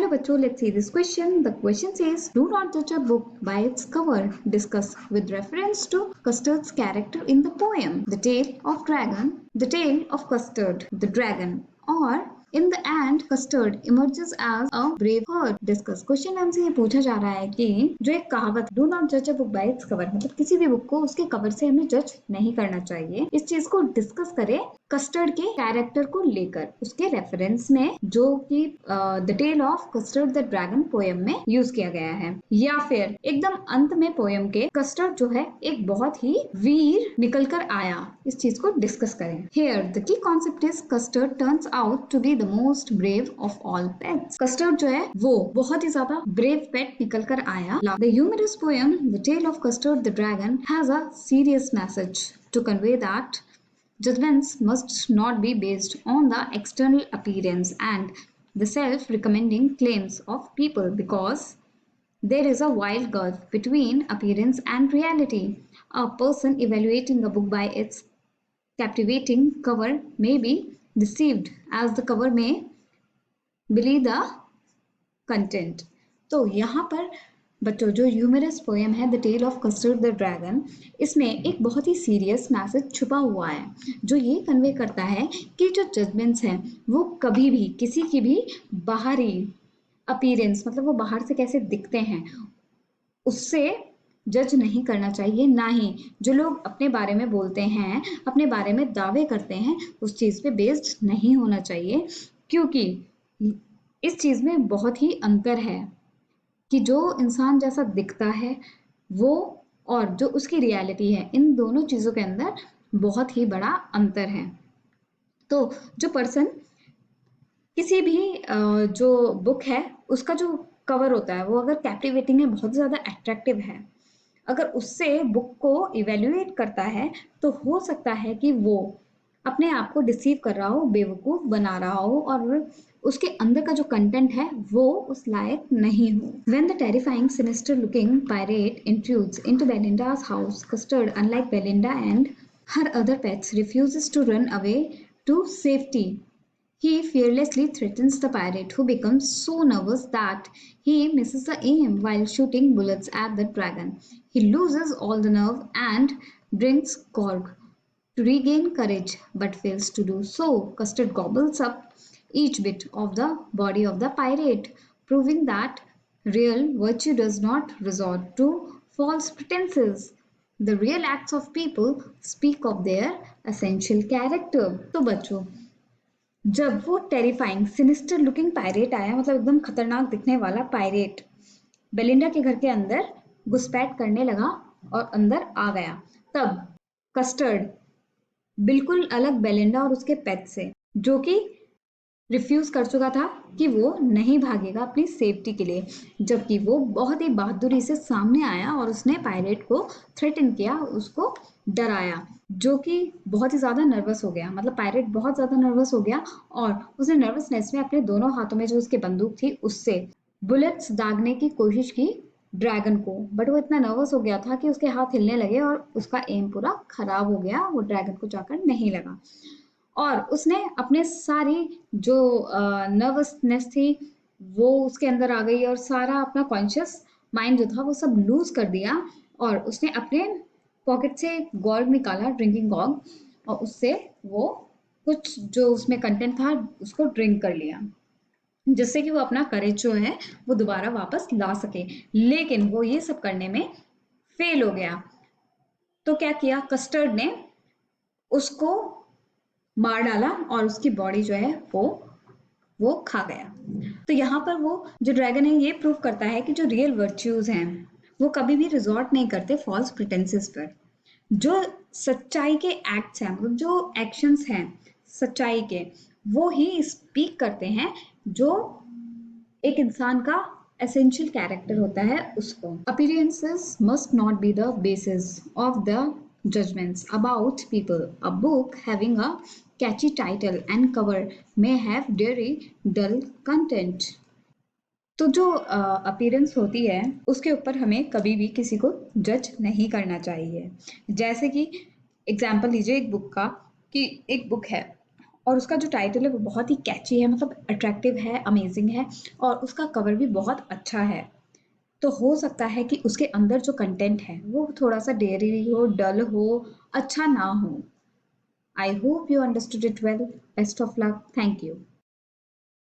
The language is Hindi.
Hello bachcho, let's see this question. The question says, do not judge a book by its cover. Discuss with reference to Custard's character in the poem, The Tale of Custard, the dragon, or in the end, Custard emerges as a brave heart. Discuss. Question हमसे ये पूछा जा रहा है कि जो एक कहावत डू नॉट जज a book by its cover, मतलब किसी भी बुक को उसके कवर से हमें जज नहीं करना चाहिए, इस चीज को डिस्कस करें कस्टर्ड के कैरेक्टर को लेकर, उसके रेफरेंस में जो कि the tale of Custard the dragon poem में यूज किया गया है, या फिर एकदम अंत में पोएम के कस्टर्ड जो है एक बहुत ही वीर निकल कर आया, इस चीज को डिस्कस करें। Here the key concept is Custard turns out to be the most brave of all pets. Custard जो है वो बहुत ही ज्यादा ब्रेव पेट निकल कर आया। The humorous poem the tale of Custard the dragon has a serious message to convey that judgments must not be based on the external appearance and the self-recommending claims of people, because there is a wide gulf between appearance and reality. A person evaluating a book by its captivating cover may be deceived, as the cover may belie the content. तो यहाँ पर बच्चों जो ह्यूमरस पोएम है the tale of Custard the dragon, इसमें एक बहुत ही सीरियस मैसेज छुपा हुआ है जो ये कन्वे करता है कि जो जजमेंट्स हैं वो कभी भी किसी की भी बाहरी अपीयरेंस, मतलब वो बाहर से कैसे दिखते हैं, उससे जज नहीं करना चाहिए, ना ही जो लोग अपने बारे में बोलते हैं, अपने बारे में दावे करते हैं, उस चीज पे बेस्ड नहीं होना चाहिए, क्योंकि इस चीज में बहुत ही अंतर है कि जो इंसान जैसा दिखता है वो और जो उसकी रियलिटी है, इन दोनों चीजों के अंदर बहुत ही बड़ा अंतर है। तो जो पर्सन किसी भी जो बुक है उसका जो कवर होता है वो अगर कैप्टिवेटिंग है, बहुत ज्यादा अट्रैक्टिव है, अगर उससे बुक को इवेल्युएट करता है तो हो सकता है कि वो अपने आप को डिसीव कर रहा हो, बेवकूफ बना रहा हो, और उसके अंदर का जो कंटेंट है वो उस लायक नहीं हो। When the terrifying, sinister-looking pirate intrudes into Belinda's house, Custard, unlike Belinda and her other pets, refuses to run away to safety. He fearlessly threatens the pirate, who becomes so nervous that he misses the aim while shooting bullets at the dragon. He loses all the nerve and drinks Gorg to regain courage, but fails to do so. Custard gobbles up each bit of the body of the pirate, proving that real virtue does not resort to false pretenses. The real acts of people speak of their essential character. तो बच्चों, जब वो टेरिफाइंग सिनिस्टर लुकिंग पायरेट आया, मतलब एकदम खतरनाक दिखने वाला पायरेट बेलिंडा के घर के अंदर घुसपैठ करने लगा और अंदर आ गया, तब कस्टर्ड बिल्कुल अलग बेलिंडा और उसके पेट से, जो कि रिफ्यूज कर चुका था कि वो नहीं भागेगा अपनी सेफ्टी के लिए, जबकि वो बहुत ही बहादुरी से सामने आया और उसने पायरेट को थ्रेटन किया, उसको डराया, जो कि बहुत ही ज्यादा नर्वस हो गया, मतलब पायरेट बहुत ज्यादा नर्वस हो गया और उसने नर्वसनेस में अपने दोनों हाथों में जो उसकी बंदूक थी उससे बुलेट्स दागने की कोशिश की ड्रैगन को, बट वो इतना नर्वस हो गया था कि उसके हाथ हिलने लगे और उसका एम पूरा खराब हो गया, वो ड्रैगन को जाकर नहीं लगा और उसने अपने सारी जो नर्वसनेस थी वो उसके अंदर आ गई और सारा अपना कॉन्शियस माइंड जो था वो सब लूज कर दिया और उसने अपने पॉकेट से गॉर्ग निकाला, ड्रिंकिंग गॉर्ग, और उससे वो कुछ जो उसमें कंटेंट था उसको ड्रिंक कर लिया, जिससे कि वो अपना करेज जो है वो दोबारा वापस ला सके, लेकिन वो ये सब करने में फेल हो गया। तो क्या किया, कस्टर्ड ने उसको मार डाला और उसकी बॉडी जो है वो खा गया। तो यहाँ पर वो जो ड्रैगन है ये प्रूव करता है कि जो रियल वर्च्यूज हैं वो कभी भी रिजॉर्ट नहीं करते फॉल्स प्रिटेंसेस पर। जो सच्चाई के एक्ट्स हैं, मतलब जो एक्शंस हैं सच्चाई के, वो ही स्पीक करते हैं जो एक इंसान का एसेंशियल कैरेक्टर होता है उसको। Appearances must not be the basis of the judgments about people. A book having a catchy title and cover may have very dull content. तो जो अपीयरेंस होती है उसके ऊपर हमें कभी भी किसी को जज नहीं करना चाहिए। जैसे कि एग्जाम्पल लीजिए एक बुक का, कि एक बुक है और उसका जो टाइटल है वो बहुत ही कैची है, मतलब अट्रैक्टिव है, अमेजिंग है, और उसका कवर भी बहुत अच्छा है। तो हो सकता है कि उसके अंदर जो कंटेंट है वो थोड़ा सा डेयरी हो, डल हो, अच्छा ना हो। I hope you understood it well. Best of luck. Thank you.